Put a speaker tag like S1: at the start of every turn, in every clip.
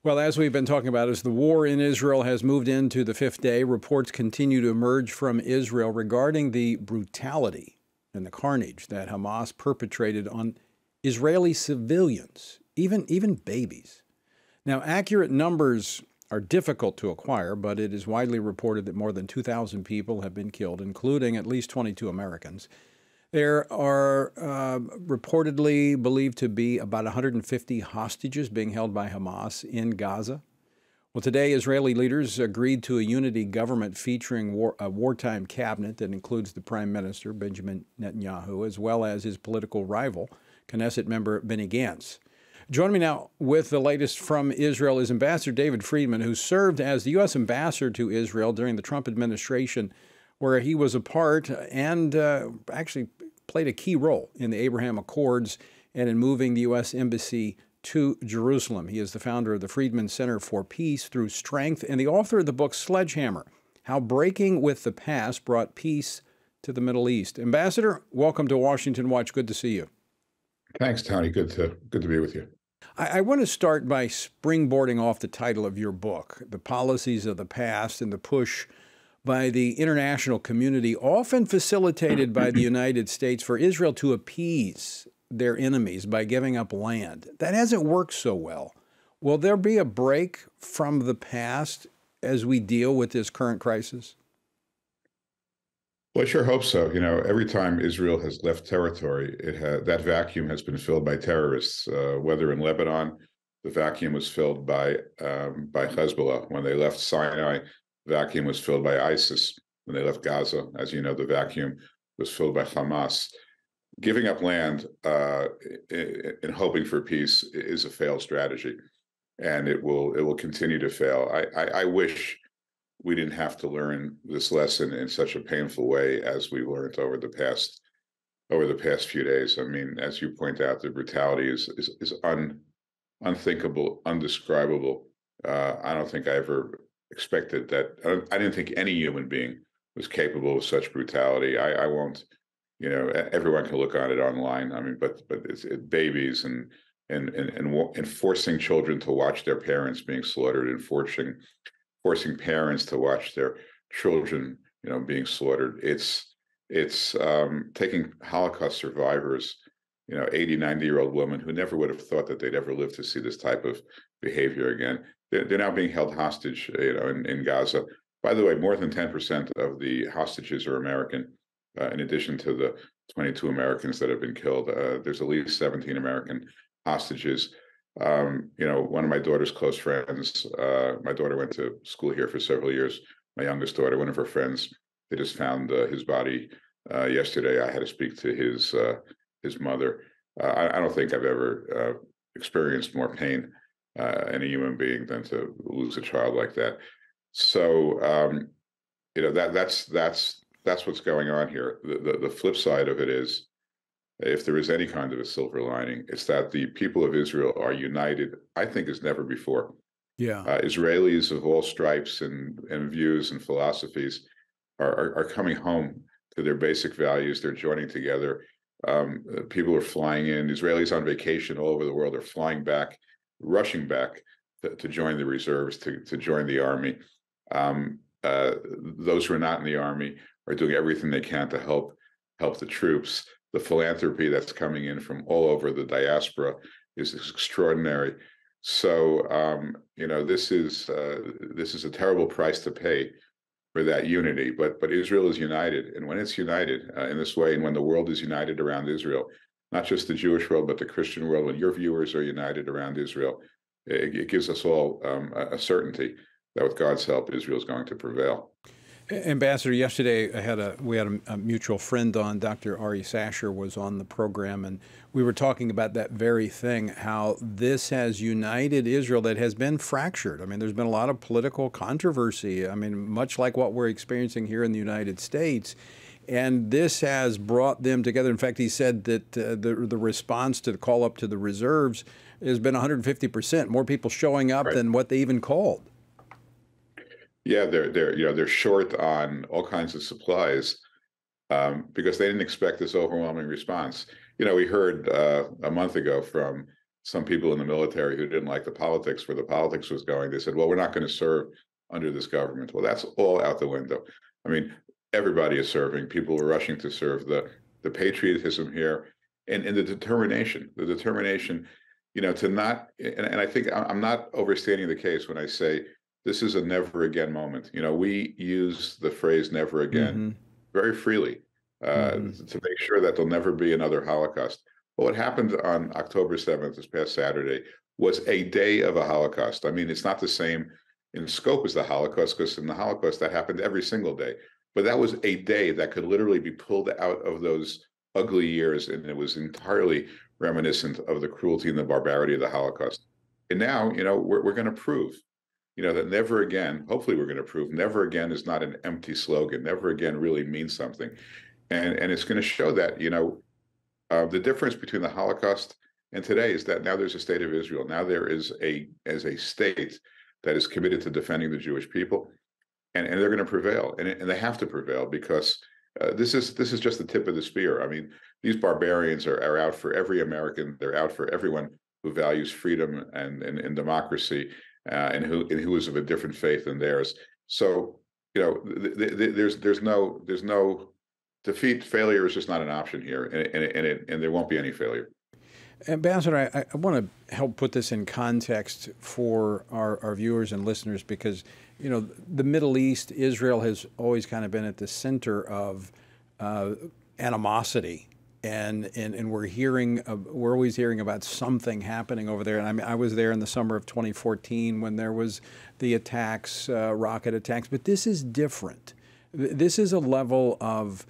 S1: Well, as we've been talking about, as the war in Israel has moved into the fifth day, reports continue to emerge from Israel regarding the brutality and the carnage that Hamas perpetrated on Israeli civilians, even babies. Now, accurate numbers are difficult to acquire, but it is widely reported that more than 2,000 people have been killed, including at least 22 Americans. There are reportedly believed to be about 150 hostages being held by Hamas in Gaza. Well, today, Israeli leaders agreed to a unity government featuring a wartime cabinet that includes the Prime Minister, Benjamin Netanyahu, as well as his political rival, Knesset member Benny Gantz. Joining me now with the latest from Israel is Ambassador David Friedman, who served as the U.S. ambassador to Israel during the Trump administration, where he was a part and actually played a key role in the Abraham Accords and in moving the U.S. Embassy to Jerusalem. He is the founder of the Friedman Center for Peace Through Strength and the author of the book Sledgehammer, How Breaking with the Past Brought Peace to the Middle East. Ambassador, welcome to Washington Watch. Good to see you.
S2: Thanks, Tony. Good to be with you.
S1: I want to start by springboarding off the title of your book, The Policies of the Past and the Push by the international community, often facilitated by the United States, for Israel to appease their enemies by giving up land. That hasn't worked so well. Will there be a break from the past as we deal with this current crisis?
S2: Well, I sure hope so. You know, every time Israel has left territory, that vacuum has been filled by terrorists. Whether in Lebanon, the vacuum was filled by Hezbollah. When they left Sinai, the vacuum was filled by ISIS. When they left Gaza, as you know, the vacuum was filled by Hamas. Giving up land in hoping for peace is a failed strategy, and it will continue to fail. I wish we didn't have to learn this lesson in such a painful way as we learned over the past few days. I mean, as you point out, the brutality is unthinkable, undescribable. I don't think I ever expected that. I didn't think any human being was capable of such brutality. I won't. You know, everyone can look on it online. I mean, but it's babies and forcing children to watch their parents being slaughtered, and forcing parents to watch their children, you know, being slaughtered. It's taking Holocaust survivors, you know, 80, 90-year-old women who never would have thought that they'd ever live to see this type of behavior again. They're now being held hostage, you know, in Gaza. By the way, more than 10% of the hostages are American. In addition to the 22 Americans that have been killed, there's at least 17 American hostages. You know, one of my daughter's close friends, my daughter went to school here for several years. My youngest daughter, one of her friends, they just found his body yesterday. I had to speak to his mother. I don't think I've ever experienced more pain in a human being than to lose a child like that. So, you know, that's what's going on here. The flip side of it is, if there is any kind of a silver lining, it's that the people of Israel are united, I think, as never before.
S1: Yeah.
S2: Israelis of all stripes and views and philosophies are coming home to their basic values. They're joining together. People are flying in. Israelis on vacation all over the world are flying back, rushing back to join the reserves, to join the army. Those who are not in the army are doing everything they can to help the troops. The philanthropy that's coming in from all over the diaspora is extraordinary. So, you know, this is a terrible price to pay for that unity. But Israel is united, and when it's united in this way, and when the world is united around Israel, not just the Jewish world, but the Christian world, when your viewers are united around Israel, it gives us all a certainty that with God's help, Israel is going to prevail.
S1: Ambassador, yesterday we had a mutual friend on. Dr. Ari Sasher was on the program, and we were talking about that very thing, how this has united Israel that has been fractured. I mean, there's been a lot of political controversy, I mean, much like what we're experiencing here in the United States. And this has brought them together. In fact, he said that the response to the call up to the reserves has been 150%, more people showing up than what they even called.
S2: Yeah, they're short on all kinds of supplies because they didn't expect this overwhelming response. You know, we heard a month ago from some people in the military who didn't like the politics, where the politics was going. They said, well, we're not going to serve under this government. Well, that's all out the window. I mean, everybody is serving. People are rushing to serve. The patriotism here, and the determination, to not, and I think I'm not overstating the case when I say this is a never again moment. We use the phrase never again
S1: Mm-hmm.
S2: very freely,
S1: Mm-hmm.
S2: to make sure that there'll never be another Holocaust. But what happened on October 7th, this past Saturday, was a day of a Holocaust. I mean, it's not the same in scope as the Holocaust, because in the Holocaust, that happened every single day. But that was a day that could literally be pulled out of those ugly years, and it was entirely reminiscent of the cruelty and the barbarity of the Holocaust. And now, we're going to prove, that never again, hopefully we're going to prove never again is not an empty slogan. Never again really means something. And it's going to show that, the difference between the Holocaust and today is that now there's a state of Israel. Now there is a state that is committed to defending the Jewish people, and they're going to prevail, and they have to prevail, because this is just the tip of the spear. I mean, these barbarians are out for every American. They're out for everyone who values freedom and democracy, and who is of a different faith than theirs. So, there's no defeat. Failure is just not an option here, and there won't be any failure.
S1: Ambassador, I want to help put this in context for our viewers and listeners, because, the Middle East, Israel has always kind of been at the center of animosity. And we're always hearing about something happening over there. And I mean, I was there in the summer of 2014 when there was the attacks, rocket attacks. But this is different. This is a level of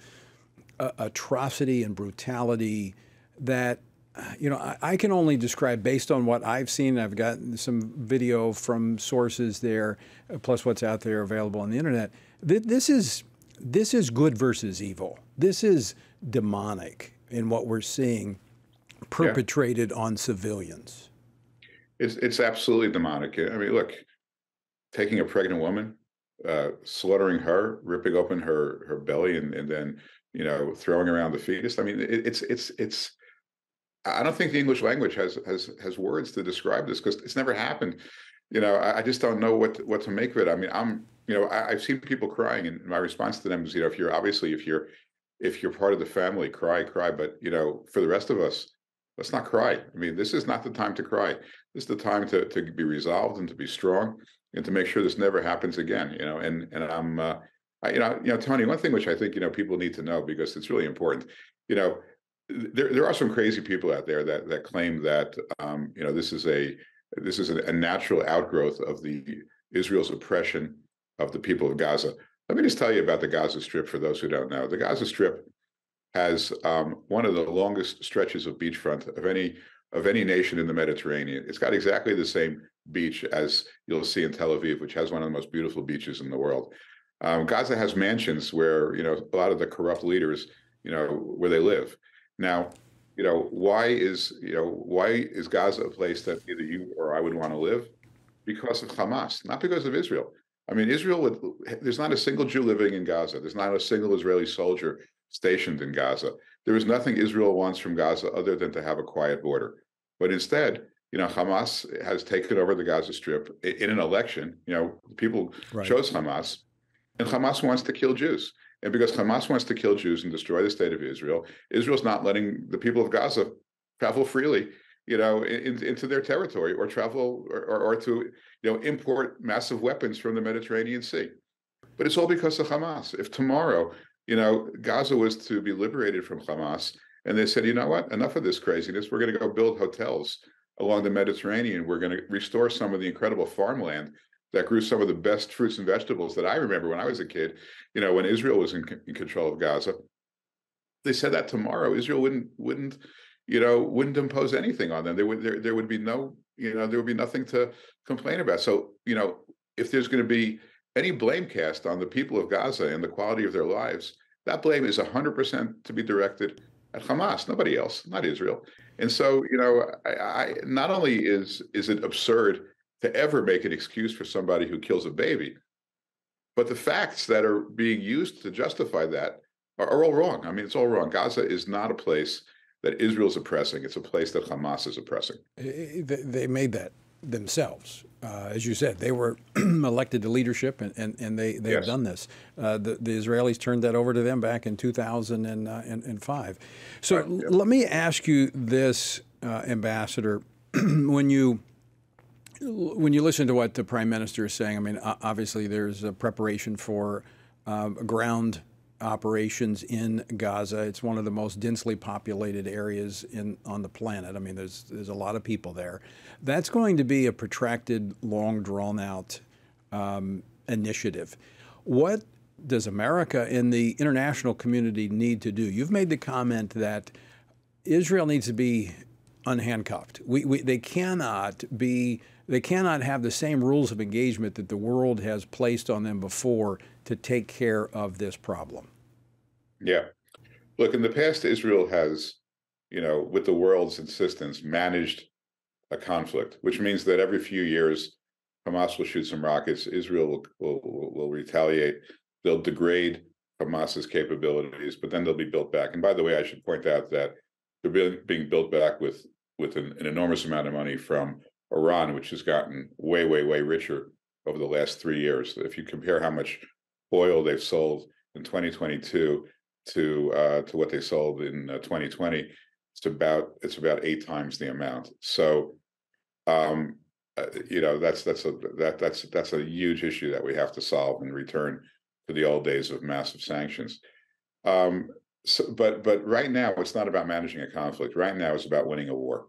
S1: atrocity and brutality that, I can only describe based on what I've seen. I've gotten some video from sources there, plus what's out there available on the internet. This is good versus evil. This is demonic in what we're seeing perpetrated on civilians.
S2: It's absolutely demonic. I mean, look, taking a pregnant woman, slaughtering her, ripping open her belly, and then throwing around the fetus. I mean, it's. I don't think the English language has words to describe this, because it's never happened. I just don't know what to make of it. I mean, I've seen people crying, and my response to them is, if you're part of the family, cry. But for the rest of us, let's not cry. I mean, this is not the time to cry. This is the time to be resolved and to be strong, and to make sure this never happens again. And I'm, Tony, one thing which I think people need to know, because it's really important. There are some crazy people out there that claim that this is a natural outgrowth of Israel's oppression of the people of Gaza. Let me just tell you about the Gaza Strip, for those who don't know. The Gaza Strip has one of the longest stretches of beachfront of any nation in the Mediterranean. It's got exactly the same beach as you'll see in Tel Aviv, which has one of the most beautiful beaches in the world. Gaza has mansions where a lot of the corrupt leaders where they live. Now, why is Gaza a place that either you or I would want to live? Because of Hamas, not because of Israel. I mean, there's not a single Jew living in Gaza. There's not a single Israeli soldier stationed in Gaza. There is nothing Israel wants from Gaza other than to have a quiet border. But instead, Hamas has taken over the Gaza Strip in an election. People chose Hamas, and Hamas wants to kill Jews. And because Hamas wants to kill Jews and destroy the state of Israel, Israel's not letting the people of Gaza travel freely, into their territory, or travel or to, import massive weapons from the Mediterranean Sea. But it's all because of Hamas. If tomorrow, Gaza was to be liberated from Hamas, and they said, you know what, enough of this craziness, we're going to go build hotels along the Mediterranean. We're going to restore some of the incredible farmland that grew some of the best fruits and vegetables that I remember when I was a kid, when Israel was in control of Gaza. They said that tomorrow Israel wouldn't impose anything on them. There would be nothing to complain about. So, if there's going to be any blame cast on the people of Gaza and the quality of their lives, that blame is 100% to be directed at Hamas, nobody else, not Israel. And so, I not only is it absurd to ever make an excuse for somebody who kills a baby, but the facts that are being used to justify that are all wrong. I mean, it's all wrong. Gaza is not a place that Israel's oppressing. It's a place that Hamas is oppressing.
S1: They made that themselves. As you said, they were elected to leadership, and they've
S2: Yes.
S1: done this. The Israelis turned that over to them back in 2005. So
S2: Right. Yeah.
S1: let me ask you this, Ambassador, when you listen to what the Prime Minister is saying, I mean, obviously there's a preparation for ground operations in Gaza. It's one of the most densely populated areas on the planet. I mean, there's a lot of people there. That's going to be a protracted, long, drawn-out initiative. What does America and the international community need to do? You've made the comment that Israel needs to be unhandcuffed. They cannot have the same rules of engagement that the world has placed on them before to take care of this problem.
S2: Yeah. Look, in the past, Israel has, with the world's insistence, managed a conflict, which means that every few years, Hamas will shoot some rockets, Israel will retaliate, they'll degrade Hamas's capabilities, but then they'll be built back. And by the way, I should point out that they're being built back with an enormous amount of money from Iran, which has gotten way, way, way richer over the last 3 years. If you compare how much oil they've sold in 2022 to what they sold in 2020, it's about 8 times the amount. So, that's a huge issue that we have to solve and return to the old days of massive sanctions. But right now, it's not about managing a conflict. Right now, it's about winning a war.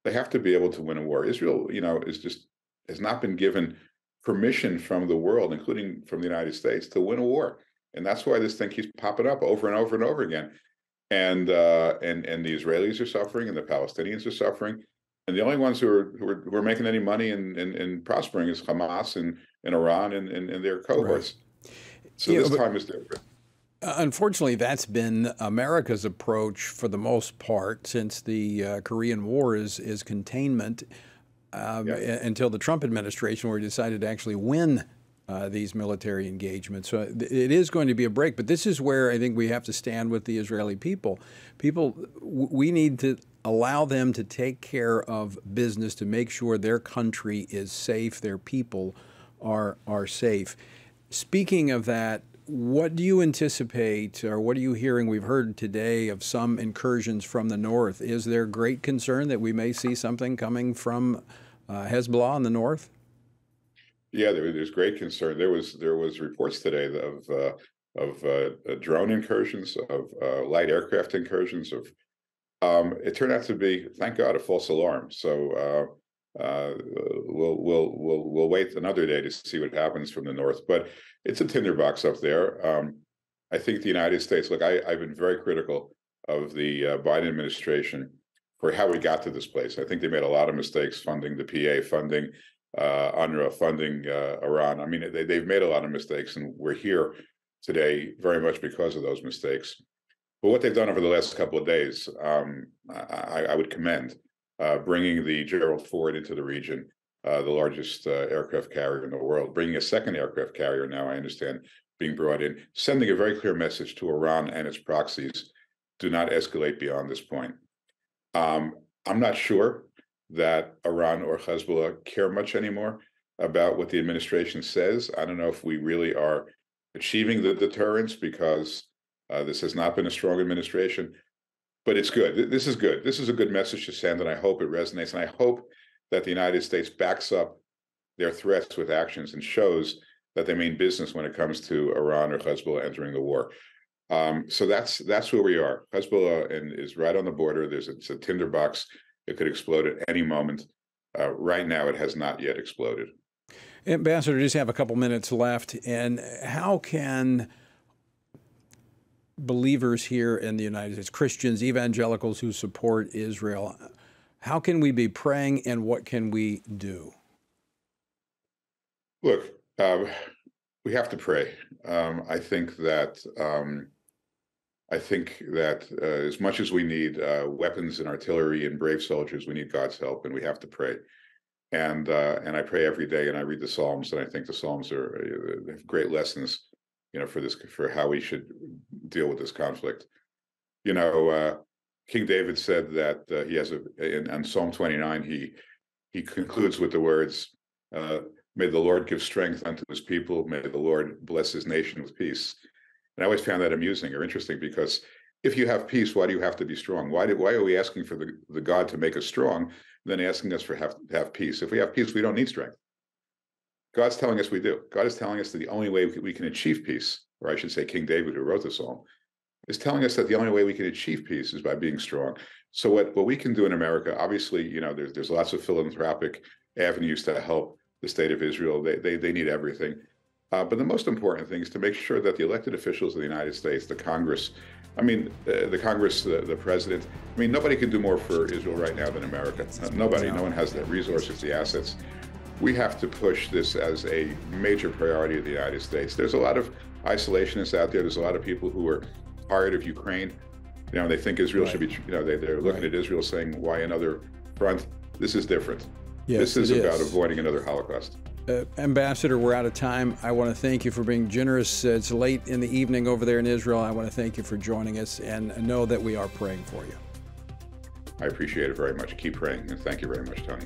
S2: They have to be able to win a war. Israel, has not been given permission from the world, including from the United States, to win a war, and that's why this thing keeps popping up over and over and over again. And the Israelis are suffering, and the Palestinians are suffering, and the only ones who are making any money and prospering is Hamas and Iran and their cohorts. Right. So this time is different.
S1: Unfortunately, that's been America's approach for the most part since the Korean War is containment until the Trump administration, where he decided to actually win these military engagements. So it is going to be a break. But this is where I think we have to stand with the Israeli people. We need to allow them to take care of business to make sure their country is safe, their people are safe. Speaking of that, what do you anticipate, or what are you hearing? We've heard today of some incursions from the north. Is there great concern that we may see something coming from Hezbollah in the north?
S2: Yeah, there's great concern. There was reports today of drone incursions, of light aircraft incursions. It turned out to be, thank God, a false alarm. So we'll wait another day to see what happens from the north. But it's a tinderbox up there. I think the United States, look, I've been very critical of the Biden administration for how we got to this place. I think they made a lot of mistakes funding the PA, funding UNRWA, funding Iran. I mean, they've made a lot of mistakes, and we're here today very much because of those mistakes. But what they've done over the last couple of days, I would commend. Bringing the Gerald Ford into the region, the largest aircraft carrier in the world, bringing a second aircraft carrier now, I understand, being brought in, sending a very clear message to Iran and its proxies: do not escalate beyond this point. I'm not sure that Iran or Hezbollah care much anymore about what the administration says. I don't know if we really are achieving the deterrence, because this has not been a strong administration. But it's good. This is good. This is a good message to send, and I hope it resonates. And I hope that the United States backs up their threats with actions and shows that they mean business when it comes to Iran or Hezbollah entering the war. So that's where we are. Hezbollah is right on the border. It's a tinderbox. It could explode at any moment. Right now, it has not yet exploded.
S1: Ambassador, just have a couple minutes left. And how can believers here in the United States, Christians, evangelicals who support Israel, how can we be praying, and what can we do?
S2: Look, we have to pray. I think that as much as we need weapons and artillery and brave soldiers, we need God's help, and we have to pray. And I pray every day, and I read the Psalms, and I think the Psalms have great lessons, for how we should deal with this conflict. King David said that he has on Psalm 29, he concludes with the words, may the Lord give strength unto his people, may the Lord bless his nation with peace. And I always found that amusing or interesting, because if you have peace, why do you have to be strong? Why are we asking for the God to make us strong, then asking us to have peace? If we have peace, we don't need strength. God's telling us we do. God is telling us that the only way we can achieve peace, or I should say King David, who wrote the psalm, is telling us that the only way we can achieve peace is by being strong. So what we can do in America, obviously, there's lots of philanthropic avenues to help the state of Israel. They need everything. But the most important thing is to make sure that the elected officials of the United States, the Congress, the president, nobody can do more for Israel right now than America. Nobody. No one has the resources, the assets. We have to push this as a major priority of the United States. There's a lot of isolationists out there. There's a lot of people who are tired of Ukraine. They think Israel should be, they're looking at Israel saying, why another front? This is different.
S1: Yes,
S2: this is about avoiding another Holocaust.
S1: Ambassador, we're out of time. I want to thank you for being generous. It's late in the evening over there in Israel. I want to thank you for joining us, and know that we are praying for you.
S2: I appreciate it very much. Keep praying, and thank you very much, Tony.